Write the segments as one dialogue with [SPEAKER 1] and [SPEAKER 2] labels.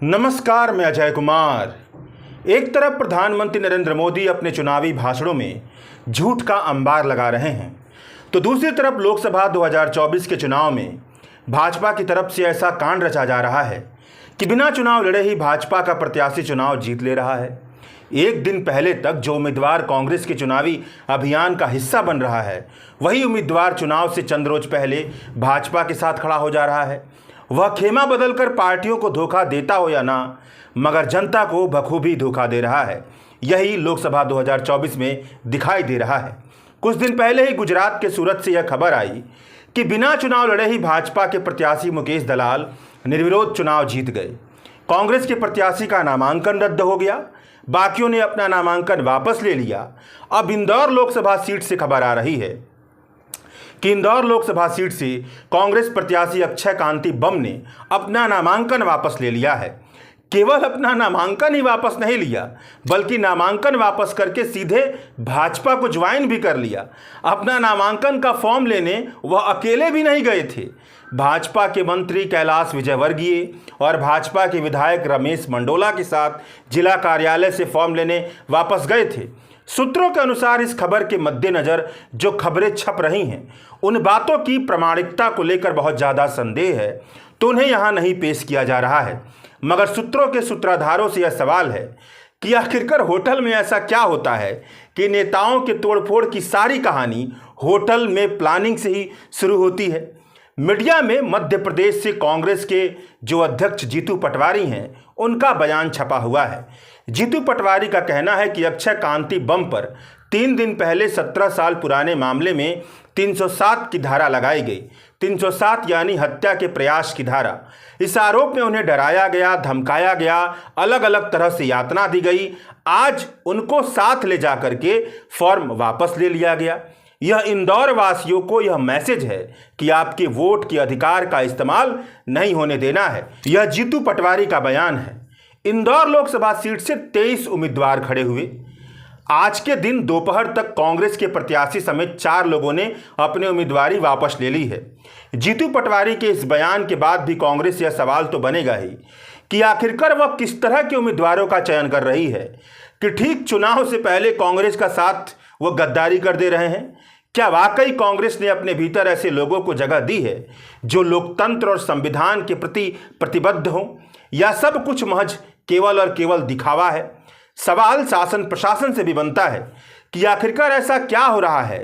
[SPEAKER 1] नमस्कार, मैं अजय कुमार। एक तरफ प्रधानमंत्री नरेंद्र मोदी अपने चुनावी भाषणों में झूठ का अंबार लगा रहे हैं, तो दूसरी तरफ लोकसभा 2024 के चुनाव में भाजपा की तरफ से ऐसा कांड रचा जा रहा है कि बिना चुनाव लड़े ही भाजपा का प्रत्याशी चुनाव जीत ले रहा है। एक दिन पहले तक जो उम्मीदवार कांग्रेस के चुनावी अभियान का हिस्सा बन रहा है, वही उम्मीदवार चुनाव से चंद रोज पहले भाजपा के साथ खड़ा हो जा रहा है। वह खेमा बदलकर पार्टियों को धोखा देता हो या ना, मगर जनता को बखूबी धोखा दे रहा है। यही लोकसभा 2024 में दिखाई दे रहा है। कुछ दिन पहले ही गुजरात के सूरत से यह खबर आई कि बिना चुनाव लड़े ही भाजपा के प्रत्याशी मुकेश दलाल निर्विरोध चुनाव जीत गए। कांग्रेस के प्रत्याशी का नामांकन रद्द हो गया, बाकियों ने अपना नामांकन वापस ले लिया। अब इंदौर लोकसभा सीट से खबर आ रही है कि इंदौर लोकसभा सीट से कांग्रेस प्रत्याशी अक्षय कांति बम ने अपना नामांकन वापस ले लिया है। केवल अपना नामांकन ही वापस नहीं लिया, बल्कि नामांकन वापस करके सीधे भाजपा को ज्वाइन भी कर लिया। अपना नामांकन का फॉर्म लेने वह अकेले भी नहीं गए थे। भाजपा के मंत्री कैलाश विजयवर्गीय और भाजपा के विधायक रमेश मंडोला के साथ जिला कार्यालय से फॉर्म लेने वापस गए थे। सूत्रों के अनुसार इस खबर के मद्देनजर जो खबरें छप रही हैं, उन बातों की प्रामाणिकता को लेकर बहुत ज़्यादा संदेह है, तो उन्हें यहाँ नहीं पेश किया जा रहा है। मगर सूत्रों के सूत्राधारों से यह सवाल है कि आखिरकार होटल में ऐसा क्या होता है कि नेताओं के तोड़फोड़ की सारी कहानी होटल में प्लानिंग से ही शुरू होती है। मीडिया में मध्य प्रदेश से कांग्रेस के जो अध्यक्ष जीतू पटवारी हैं, उनका बयान छपा हुआ है। जीतू पटवारी का कहना है कि अक्षय कांति बम पर 3 दिन पहले 17 साल पुराने मामले में 307 की धारा लगाई गई। 307 यानी हत्या के प्रयास की धारा। इस आरोप में उन्हें डराया गया, धमकाया गया, अलग अलग तरह से यातना दी गई। आज उनको साथ ले जाकर के फॉर्म वापस ले लिया गया। यह इंदौर वासियों को यह मैसेज है कि आपके वोट के अधिकार का इस्तेमाल नहीं होने देना है। यह जीतू पटवारी का बयान है। इंदौर लोकसभा सीट से 23 उम्मीदवार खड़े हुए। आज के दिन दोपहर तक कांग्रेस के प्रत्याशी समेत 4 लोगों ने अपनी उम्मीदवारी वापस ले ली है। जीतू पटवारी के इस बयान के बाद भी कांग्रेस से यह सवाल तो बनेगा ही कि आखिरकार वह किस तरह के उम्मीदवारों का चयन कर रही है कि ठीक चुनाव से पहले कांग्रेस का साथ वह गद्दारी कर दे रहे हैं। क्या वाकई कांग्रेस ने अपने भीतर ऐसे लोगों को जगह दी है जो लोकतंत्र और संविधान के प्रति प्रतिबद्ध हों, या सब कुछ महज केवल और केवल दिखावा है? सवाल शासन प्रशासन से भी बनता है कि आखिरकार ऐसा क्या हो रहा है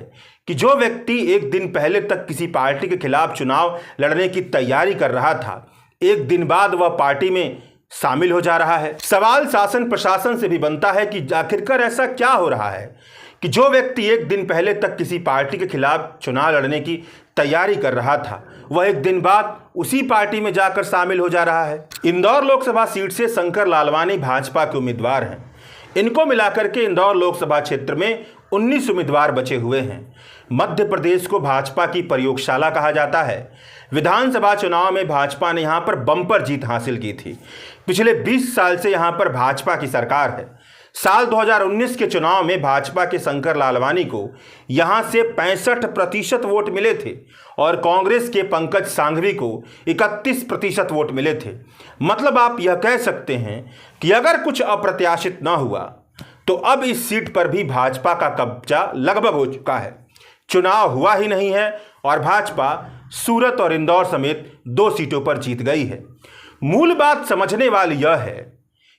[SPEAKER 1] कि जो व्यक्ति एक दिन पहले तक किसी पार्टी के खिलाफ चुनाव लड़ने की तैयारी कर रहा था, एक दिन बाद वह पार्टी में शामिल हो जा रहा है। सवाल शासन प्रशासन से भी बनता है कि आखिरकार ऐसा क्या हो रहा है कि जो व्यक्ति एक दिन पहले तक किसी पार्टी के खिलाफ चुनाव लड़ने की तैयारी कर रहा था, वह एक दिन बाद उसी पार्टी में जाकर शामिल हो जा रहा है। इंदौर लोकसभा सीट से शंकर लालवानी भाजपा के उम्मीदवार हैं। इनको मिलाकर के इंदौर लोकसभा क्षेत्र में 19 उम्मीदवार बचे हुए हैं। मध्य प्रदेश को भाजपा की प्रयोगशाला कहा जाता है। विधानसभा चुनाव में भाजपा ने यहां पर बम्पर जीत हासिल की थी। पिछले 20 साल से यहां पर भाजपा की सरकार है। साल 2019 के चुनाव में भाजपा के शंकर लालवानी को यहां से 65% वोट मिले थे और कांग्रेस के पंकज सांघवी को 31% वोट मिले थे। मतलब आप यह कह सकते हैं कि अगर कुछ अप्रत्याशित न हुआ तो अब इस सीट पर भी भाजपा का कब्जा लगभग हो चुका है। चुनाव हुआ ही नहीं है और भाजपा सूरत और इंदौर समेत 2 सीटों पर जीत गई है। मूल बात समझने वाली यह है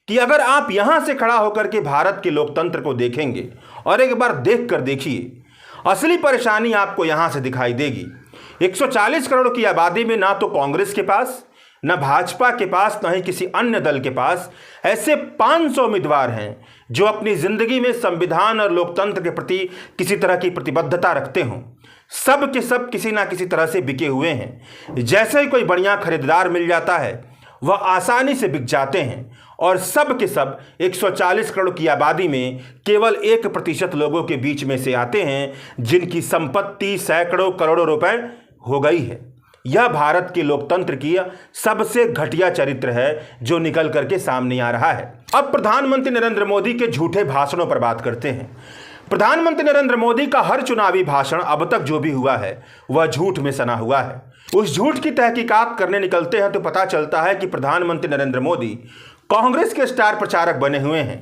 [SPEAKER 1] कि अगर आप यहां से खड़ा होकर के भारत के लोकतंत्र को देखेंगे और एक बार देख कर देखिए, असली परेशानी आपको यहां से दिखाई देगी। 140 करोड़ की आबादी में ना तो कांग्रेस के पास, न भाजपा के पास, न ही किसी अन्य दल के पास ऐसे 500 उम्मीदवार हैं जो अपनी जिंदगी में संविधान और लोकतंत्र के प्रति किसी तरह की प्रतिबद्धता रखते हों। सब के सब किसी ना किसी तरह से बिके हुए हैं। जैसे ही कोई बढ़िया खरीदार मिल जाता है, वह आसानी से बिक जाते हैं और सब के सब 140 करोड़ की आबादी में केवल 1% लोगों के बीच में से आते हैं जिनकी संपत्ति सैकड़ों करोड़ों रुपए हो गई है। यह भारत के लोकतंत्र की सबसे घटिया चरित्र है जो निकल करके सामने आ रहा है। अब प्रधानमंत्री नरेंद्र मोदी के झूठे भाषणों पर बात करते हैं। प्रधानमंत्री नरेंद्र मोदी का हर चुनावी भाषण अब तक जो भी हुआ है वह झूठ में सना हुआ है। उस झूठ की तहकीकात करने निकलते हैं तो पता चलता है कि प्रधानमंत्री नरेंद्र मोदी कांग्रेस के स्टार प्रचारक बने हुए हैं।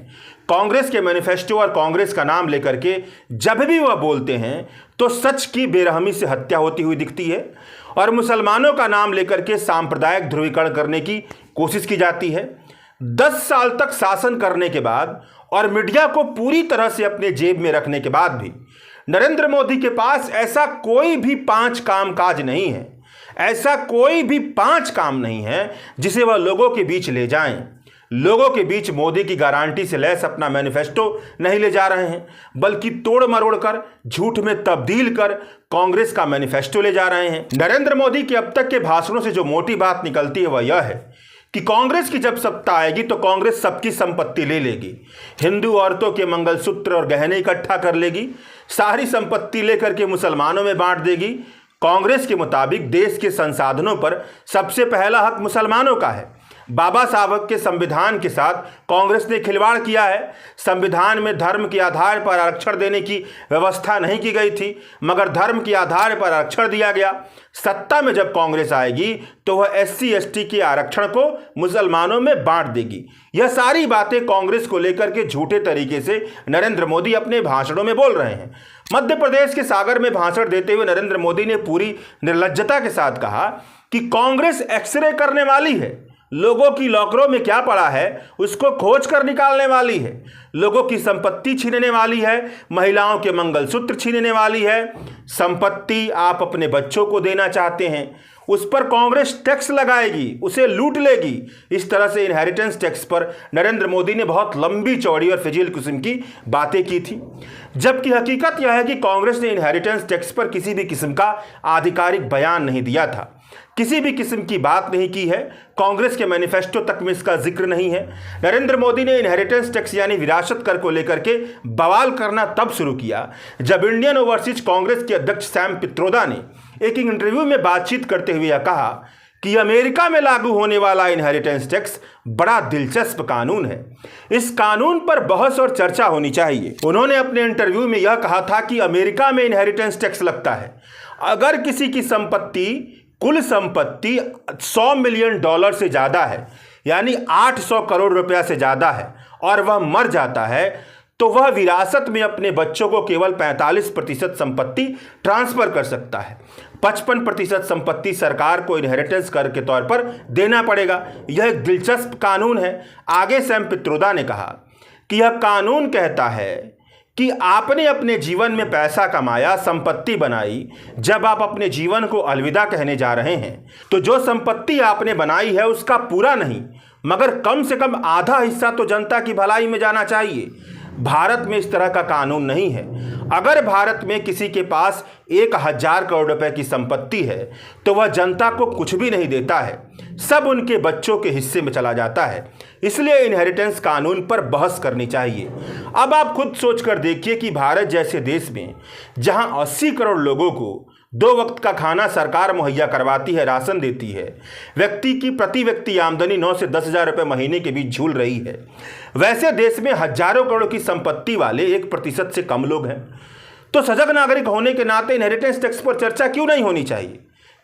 [SPEAKER 1] कांग्रेस के मैनिफेस्टो और कांग्रेस का नाम लेकर के जब भी वह बोलते हैं तो सच की बेरहमी से हत्या होती हुई दिखती है और मुसलमानों का नाम लेकर के सांप्रदायिक ध्रुवीकरण करने की कोशिश की जाती है। 10 साल तक शासन करने के बाद और मीडिया को पूरी तरह से अपने जेब में रखने के बाद भी नरेंद्र मोदी के पास ऐसा कोई भी 5 कामकाज नहीं है, ऐसा कोई भी 5 काम नहीं है जिसे वह लोगों के बीच ले जाएं। लोगों के बीच मोदी की गारंटी से लैस अपना मैनिफेस्टो नहीं ले जा रहे हैं, बल्कि तोड़ मरोड़ कर झूठ में तब्दील कर कांग्रेस का मैनिफेस्टो ले जा रहे हैं। नरेंद्र मोदी के अब तक के भाषणों से जो मोटी बात निकलती है वह यह है कि कांग्रेस की जब सत्ता आएगी तो कांग्रेस सबकी संपत्ति ले लेगी, हिंदू औरतों के मंगलसूत्र और गहने इकट्ठा कर लेगी, सारी संपत्ति लेकर के मुसलमानों में बांट देगी। कांग्रेस के मुताबिक देश के संसाधनों पर सबसे पहला हक मुसलमानों का है। बाबा साहब के संविधान के साथ कांग्रेस ने खिलवाड़ किया है। संविधान में धर्म के आधार पर आरक्षण देने की व्यवस्था नहीं की गई थी, मगर धर्म के आधार पर आरक्षण दिया गया। सत्ता में जब कांग्रेस आएगी तो वह SC ST के आरक्षण को मुसलमानों में बांट देगी। यह सारी बातें कांग्रेस को लेकर के झूठे तरीके से नरेंद्र मोदी अपने भाषणों में बोल रहे हैं। मध्य प्रदेश के सागर में भाषण देते हुए नरेंद्र मोदी ने पूरी निर्लज्जता के साथ कहा कि कांग्रेस एक्सरे करने वाली है, लोगों की लॉकरों में क्या पड़ा है उसको खोज कर निकालने वाली है, लोगों की संपत्ति छीनने वाली है, महिलाओं के मंगलसूत्र छीनने वाली है। संपत्ति आप अपने बच्चों को देना चाहते हैं, उस पर कांग्रेस टैक्स लगाएगी, उसे लूट लेगी। इस तरह से इनहेरिटेंस टैक्स पर नरेंद्र मोदी ने बहुत लंबी चौड़ी और फिजील किस्म की बातें की थी, जबकि हकीकत यह है कि कांग्रेस ने इनहेरिटेंस टैक्स पर किसी भी किस्म का आधिकारिक बयान नहीं दिया था, किसी भी किस्म की बात नहीं की है। कांग्रेस के मैनिफेस्टो तक में इसका जिक्र नहीं है। नरेंद्र मोदी ने इनहेरिटेंस टैक्स यानी विरासत कर को लेकर के बवाल करना तब शुरू किया जब इंडियन ओवरसीज कांग्रेस के अध्यक्ष सैम पित्रोदा ने एक इंटरव्यू में बातचीत करते हुए यह कहा कि अमेरिका में लागू होने वाला इनहेरिटेंस टैक्स बड़ा दिलचस्प कानून है, इस कानून पर बहस और चर्चा होनी चाहिए। उन्होंने अपने इंटरव्यू में यह कहा था कि अमेरिका में इनहेरिटेंस टैक्स लगता है अगर किसी की संपत्ति, कुल संपत्ति $100 मिलियन से ज़्यादा है, यानी 800 करोड़ रुपया से ज़्यादा है, और वह मर जाता है तो वह विरासत में अपने बच्चों को केवल 45% संपत्ति ट्रांसफर कर सकता है। 55% संपत्ति सरकार को इनहेरिटेंस कर के तौर पर देना पड़ेगा। यह एक दिलचस्प कानून है। आगे सैम पित्रोदा ने कहा कि यह कानून कहता है कि आपने अपने जीवन में पैसा कमाया, संपत्ति बनाई, जब आप अपने जीवन को अलविदा कहने जा रहे हैं तो जो संपत्ति आपने बनाई है उसका पूरा नहीं मगर कम से कम आधा हिस्सा तो जनता की भलाई में जाना चाहिए। भारत में इस तरह का कानून नहीं है। अगर भारत में किसी के पास 1000 करोड़ रुपए की संपत्ति है तो वह जनता को कुछ भी नहीं देता है, सब उनके बच्चों के हिस्से में चला जाता है। इसलिए इनहेरिटेंस कानून पर बहस करनी चाहिए। अब आप खुद सोचकर देखिए कि भारत जैसे देश में जहां 80 करोड़ लोगों को 2 वक्त का खाना सरकार मुहैया करवाती है, राशन देती है, व्यक्ति की प्रति व्यक्ति आमदनी 9 से 10 हज़ार रुपये महीने के बीच झूल रही है, वैसे देश में हजारों करोड़ की संपत्ति वाले 1% से कम लोग हैं। तो सजग नागरिक होने के नाते इनहेरिटेंस टैक्स पर चर्चा क्यों नहीं होनी चाहिए?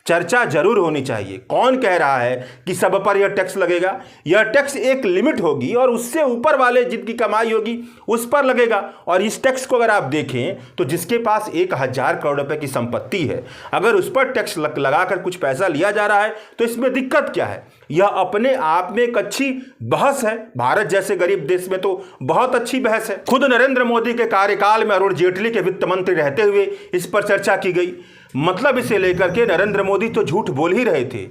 [SPEAKER 1] चर्चा जरूर होनी चाहिए। कौन कह रहा है कि सब पर यह टैक्स लगेगा? यह टैक्स एक लिमिट होगी और उससे ऊपर वाले जिनकी कमाई होगी उस पर लगेगा। और इस टैक्स को अगर आप देखें तो जिसके पास 1000 करोड़ रुपए की संपत्ति है, अगर उस पर टैक्स लगाकर कुछ पैसा लिया जा रहा है तो इसमें दिक्कत क्या है? यह अपने आप में एक अच्छी बहस है। भारत जैसे गरीब देश में तो बहुत अच्छी बहस है। खुद नरेंद्र मोदी के कार्यकाल में अरुण जेटली के वित्त मंत्री रहते हुए इस पर चर्चा की गई। मतलब इसे लेकर के नरेंद्र मोदी तो झूठ बोल ही रहे थे,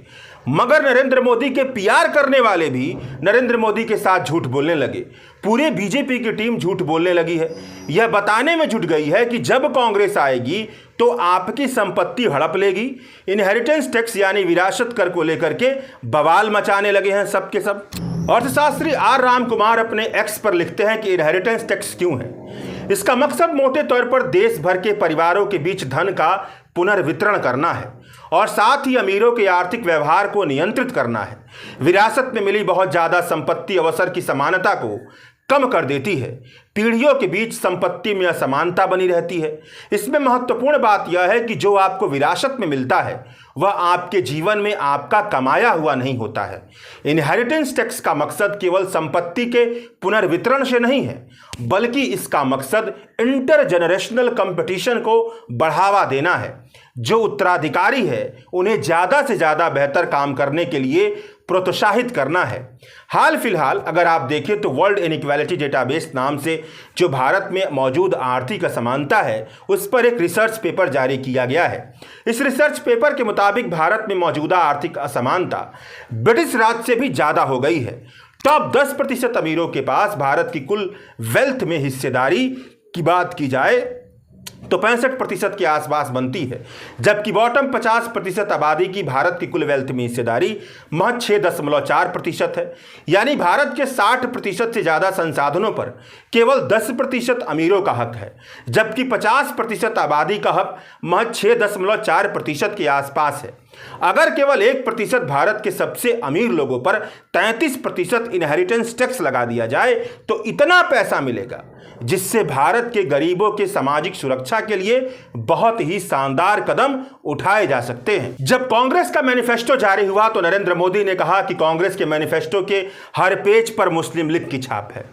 [SPEAKER 1] मगर नरेंद्र मोदी के PR करने वाले भी नरेंद्र मोदी के साथ झूठ बोलने लगे। पूरे बीजेपी की टीम झूठ बोलने लगी है। यह बताने में जुट गई है कि जब कांग्रेस आएगी तो आपकी संपत्ति हड़प लेगी। इनहेरिटेंस टैक्स यानी विरासत कर को लेकर के बवाल मचाने लगे हैं सबके सब। अर्थशास्त्री R राम कुमार अपने X पर लिखते हैं कि इनहेरिटेंस टैक्स क्यों है। इसका मकसद मोटे तौर पर देश भर के परिवारों के बीच धन का पुनर्वितरण करना है और साथ ही अमीरों के आर्थिक व्यवहार को नियंत्रित करना है। विरासत में मिली बहुत ज़्यादा संपत्ति अवसर की समानता को कम कर देती है। पीढ़ियों के बीच संपत्ति में असमानता बनी रहती है। इसमें महत्वपूर्ण बात यह है कि जो आपको विरासत में मिलता है वह आपके जीवन में आपका कमाया हुआ नहीं होता है। इनहेरिटेंस टैक्स का मकसद केवल संपत्ति के पुनर्वितरण से नहीं है, बल्कि इसका मकसद इंटरजेनरेशनल कंपटीशन को बढ़ावा देना है। जो उत्तराधिकारी है उन्हें ज़्यादा से ज़्यादा बेहतर काम करने के लिए प्रोत्साहित करना है। हाल फिलहाल अगर आप देखें तो वर्ल्ड इनइक्वालिटी डेटाबेस नाम से जो भारत में मौजूद आर्थिक असमानता है उस पर एक रिसर्च पेपर जारी किया गया है। इस रिसर्च पेपर के मुताबिक भारत में मौजूदा आर्थिक असमानता ब्रिटिश राज से भी ज़्यादा हो गई है। टॉप 10% अमीरों के पास भारत की कुल वेल्थ में हिस्सेदारी की बात की जाए तो 65% के आसपास बनती है, जबकि बॉटम 50% आबादी की भारत की कुल वेल्थ में हिस्सेदारी महज 6.4% है। यानी भारत के 60% से ज़्यादा संसाधनों पर केवल 10% अमीरों का हक है, जबकि 50% आबादी का हक महज 6.4% के आसपास है। अगर केवल 1% भारत के सबसे अमीर लोगों पर 33% इनहेरिटेंस टैक्स लगा दिया जाए तो इतना पैसा मिलेगा जिससे भारत के गरीबों के सामाजिक सुरक्षा के लिए बहुत ही शानदार कदम उठाए जा सकते हैं। जब कांग्रेस का मैनिफेस्टो जारी हुआ तो नरेंद्र मोदी ने कहा कि कांग्रेस के मैनिफेस्टो के हर पेज पर मुस्लिम लीग की छाप है।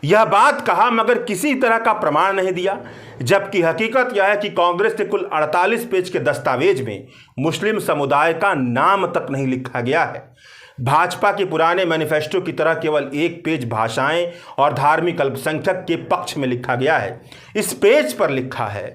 [SPEAKER 1] यह बात कहा मगर किसी तरह का प्रमाण नहीं दिया, जबकि हकीकत यह है कि कांग्रेस के कुल 48 पेज के दस्तावेज में मुस्लिम समुदाय का नाम तक नहीं लिखा गया है। भाजपा के पुराने मैनिफेस्टो की तरह केवल एक पेज भाषाएं और धार्मिक अल्पसंख्यक के पक्ष में लिखा गया है। इस पेज पर लिखा है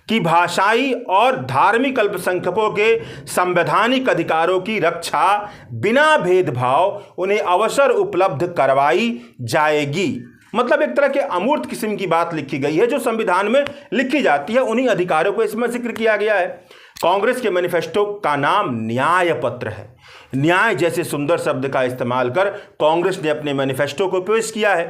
[SPEAKER 1] कि भाषाई और धार्मिक अल्पसंख्यकों के संवैधानिक अधिकारों की रक्षा बिना भेदभाव उन्हें अवसर उपलब्ध करवाई जाएगी। मतलब एक तरह के अमूर्त किस्म की बात लिखी गई है जो संविधान में लिखी जाती है, उन्हीं अधिकारों को इसमें जिक्र किया गया है। कांग्रेस के मैनिफेस्टो का नाम न्याय पत्र है। न्याय जैसे सुंदर शब्द का इस्तेमाल कर कांग्रेस ने अपने मैनिफेस्टो को पेश किया है।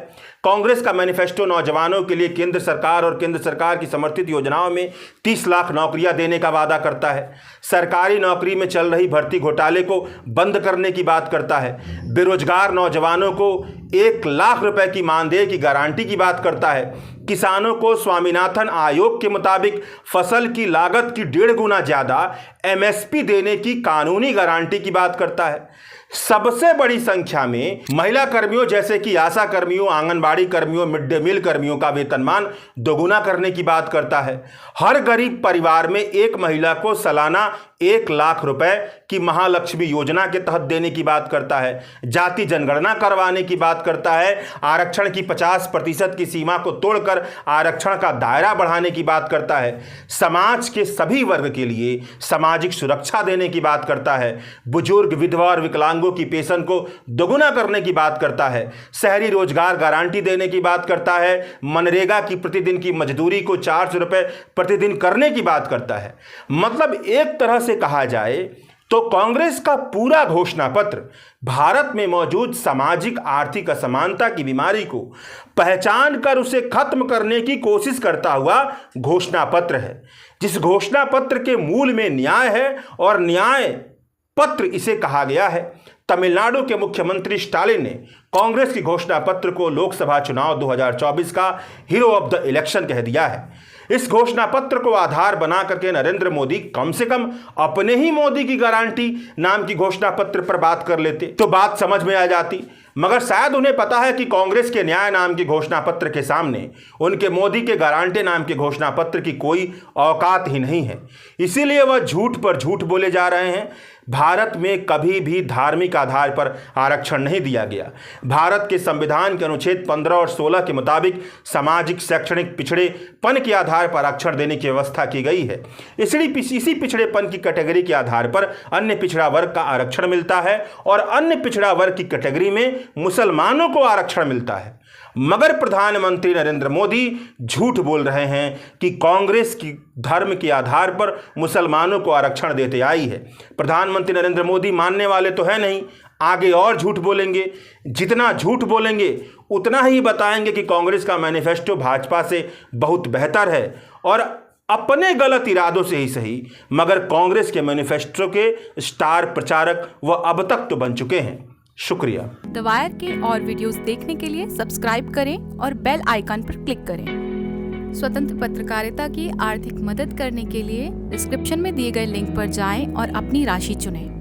[SPEAKER 1] कांग्रेस का मैनिफेस्टो नौजवानों के लिए केंद्र सरकार और केंद्र सरकार की समर्थित योजनाओं में 30 लाख नौकरियां देने का वादा करता है। सरकारी नौकरी में चल रही भर्ती घोटाले को बंद करने की बात करता है। बेरोजगार नौजवानों को 1 लाख रुपए की मानदेय की गारंटी की बात करता है। किसानों को स्वामीनाथन आयोग के मुताबिक फसल की लागत की 1.5 गुना ज़्यादा एमएसपी देने की कानूनी गारंटी की बात करता है। सबसे बड़ी संख्या में महिला कर्मियों जैसे कि आशा कर्मियों, आंगनबाड़ी कर्मियों, मिड डे मील कर्मियों का वेतनमान दोगुना करने की बात करता है। हर गरीब परिवार में एक महिला को सालाना 1 लाख रुपए की महालक्ष्मी योजना के तहत देने की बात करता है। जाति जनगणना करवाने की बात करता है। आरक्षण की 50% की सीमा को तोड़कर आरक्षण का दायरा बढ़ाने की बात करता है। समाज के सभी वर्ग के लिए सामाजिक सुरक्षा देने की बात करता है। बुजुर्ग, विधवा और विकलांगों की पेंशन को दोगुना करने की बात करता है। शहरी रोजगार गारंटी देने की बात करता है। मनरेगा की प्रतिदिन की मजदूरी को 400 रुपए प्रतिदिन करने की बात करता है। मतलब एक तरह से कहा जाए तो कांग्रेस का पूरा घोषणा पत्र भारत में मौजूद सामाजिक आर्थिक असमानता की बीमारी को पहचान कर उसे खत्म करने की कोशिश करता हुआ घोषणा पत्र है। जिस घोषणा पत्र के मूल में न्याय है और न्याय पत्र इसे कहा गया है। तमिलनाडु के मुख्यमंत्री स्टालिन ने कांग्रेस की घोषणा पत्र को लोकसभा चुनाव 2024 का हीरो ऑफ द इलेक्शन कह दिया है। इस घोषणा पत्र को आधार बना करके नरेंद्र मोदी कम से कम अपने ही मोदी की गारंटी नाम की घोषणा पत्र पर बात कर लेते तो बात समझ में आ जाती, मगर शायद उन्हें पता है कि कांग्रेस के न्याय नाम की घोषणा पत्र के सामने उनके मोदी के गारंटी नाम के घोषणा पत्र की कोई औकात ही नहीं है। इसीलिए वह झूठ पर झूठ बोले जा रहे हैं। भारत में कभी भी धार्मिक आधार पर आरक्षण नहीं दिया गया। भारत के संविधान के अनुच्छेद 15 और 16 के मुताबिक सामाजिक शैक्षणिक पिछड़ेपन के आधार पर आरक्षण देने की व्यवस्था की गई है। इसी पिछड़ेपन की कैटेगरी के आधार पर अन्य पिछड़ा वर्ग का आरक्षण मिलता है और अन्य पिछड़ा वर्ग की कैटेगरी में मुसलमानों को आरक्षण मिलता है। मगर प्रधानमंत्री नरेंद्र मोदी झूठ बोल रहे हैं कि कांग्रेस की धर्म के आधार पर मुसलमानों को आरक्षण देते आई है। प्रधानमंत्री नरेंद्र मोदी मानने वाले तो है नहीं, आगे और झूठ बोलेंगे। जितना झूठ बोलेंगे उतना ही बताएंगे कि कांग्रेस का मैनिफेस्टो भाजपा से बहुत बेहतर है और अपने गलत इरादों से ही सही मगर कांग्रेस के मैनिफेस्टो के स्टार प्रचारक वह अब तक तो बन चुके हैं। शुक्रिया।
[SPEAKER 2] द वायर के और वीडियोस देखने के लिए सब्सक्राइब करें और बेल आइकन पर क्लिक करें। स्वतंत्र पत्रकारिता की आर्थिक मदद करने के लिए डिस्क्रिप्शन में दिए गए लिंक पर जाएं और अपनी राशि चुनें।